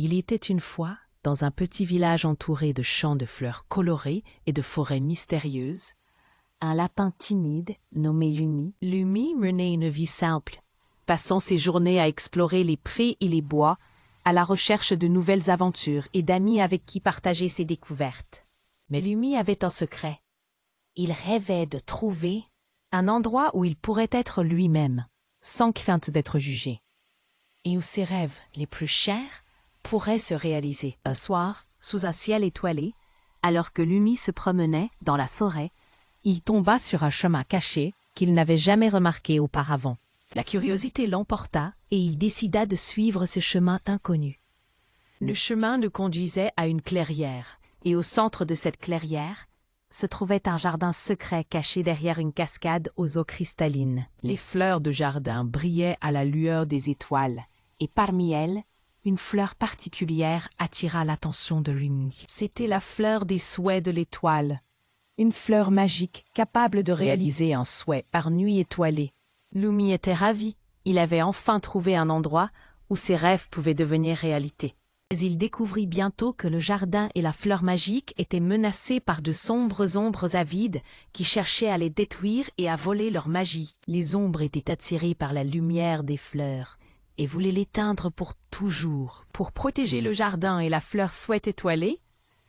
Il était une fois, dans un petit village entouré de champs de fleurs colorées et de forêts mystérieuses, un lapin timide nommé Lumi. Lumi menait une vie simple, passant ses journées à explorer les prés et les bois, à la recherche de nouvelles aventures et d'amis avec qui partager ses découvertes. Mais Lumi avait un secret. Il rêvait de trouver un endroit où il pourrait être lui-même, sans crainte d'être jugé, et où ses rêves les plus chers pourraient se réaliser. Un soir, sous un ciel étoilé, alors que Lumi se promenait dans la forêt, il tomba sur un chemin caché qu'il n'avait jamais remarqué auparavant. La curiosité l'emporta et il décida de suivre ce chemin inconnu. Le chemin le conduisait à une clairière, et au centre de cette clairière se trouvait un jardin secret caché derrière une cascade aux eaux cristallines. Les fleurs de jardin brillaient à la lueur des étoiles, et parmi elles, une fleur particulière attira l'attention de Lumi. C'était la fleur des souhaits de l'étoile, une fleur magique capable de réaliser un souhait par nuit étoilée. Lumi était ravi. Il avait enfin trouvé un endroit où ses rêves pouvaient devenir réalité. Mais il découvrit bientôt que le jardin et la fleur magique étaient menacés par de sombres ombres avides qui cherchaient à les détruire et à voler leur magie. Les ombres étaient attirées par la lumière des fleurs et voulaient l'éteindre pour toujours. Pour protéger le jardin et la fleur souhaite étoilée,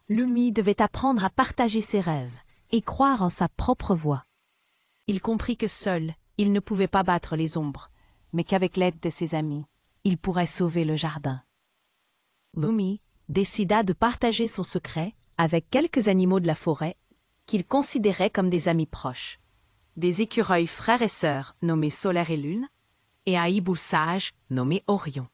Lumi devait apprendre à partager ses rêves et croire en sa propre voix. Il comprit que seul, il ne pouvait pas battre les ombres, mais qu'avec l'aide de ses amis, il pourrait sauver le jardin. Lumi décida de partager son secret avec quelques animaux de la forêt qu'il considérait comme des amis proches. Des écureuils frères et sœurs nommés Solaire et Lune, et un hibou sage nommé Orion.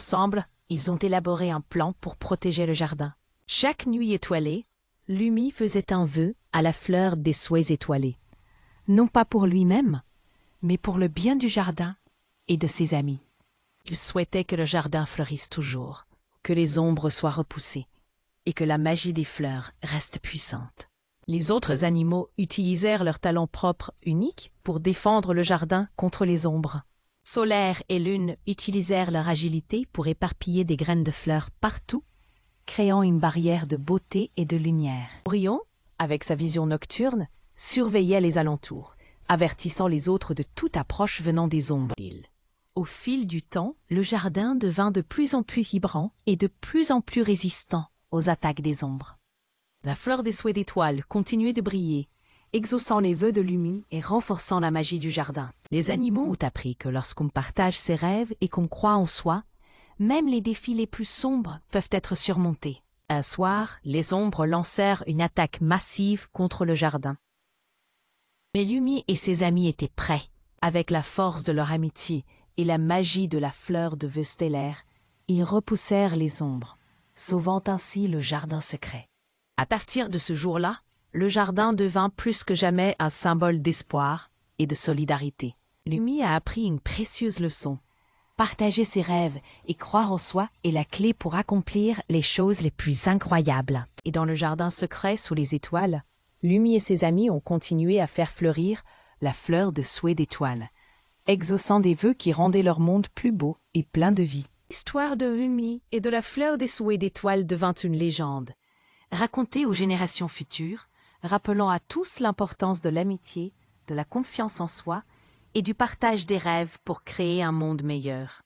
Ensemble, ils ont élaboré un plan pour protéger le jardin. Chaque nuit étoilée, Lumi faisait un vœu à la fleur des souhaits étoilés, non pas pour lui-même, mais pour le bien du jardin et de ses amis. Il souhaitait que le jardin fleurisse toujours, que les ombres soient repoussées et que la magie des fleurs reste puissante. Les autres animaux utilisèrent leur talent propre unique pour défendre le jardin contre les ombres. Solaire et Lune utilisèrent leur agilité pour éparpiller des graines de fleurs partout, créant une barrière de beauté et de lumière. Orion, avec sa vision nocturne, surveillait les alentours, avertissant les autres de toute approche venant des ombres. Au fil du temps, le jardin devint de plus en plus vibrant et de plus en plus résistant aux attaques des ombres. La fleur des souhaits d'étoiles continuait de briller, exaucant les vœux de Lumi et renforçant la magie du jardin. Les animaux ont appris que lorsqu'on partage ses rêves et qu'on croit en soi, même les défis les plus sombres peuvent être surmontés. Un soir, les ombres lancèrent une attaque massive contre le jardin. Mais Lumi et ses amis étaient prêts. Avec la force de leur amitié et la magie de la fleur de vœux stellaire, ils repoussèrent les ombres, sauvant ainsi le jardin secret. À partir de ce jour-là, le jardin devint plus que jamais un symbole d'espoir et de solidarité. Lumi a appris une précieuse leçon. Partager ses rêves et croire en soi est la clé pour accomplir les choses les plus incroyables. Et dans le jardin secret sous les étoiles, Lumi et ses amis ont continué à faire fleurir la fleur de souhait d'étoiles, exaucant des vœux qui rendaient leur monde plus beau et plein de vie. L'histoire de Lumi et de la fleur des souhaits d'étoiles devint une légende, racontée aux générations futures, rappelant à tous l'importance de l'amitié, de la confiance en soi et du partage des rêves pour créer un monde meilleur.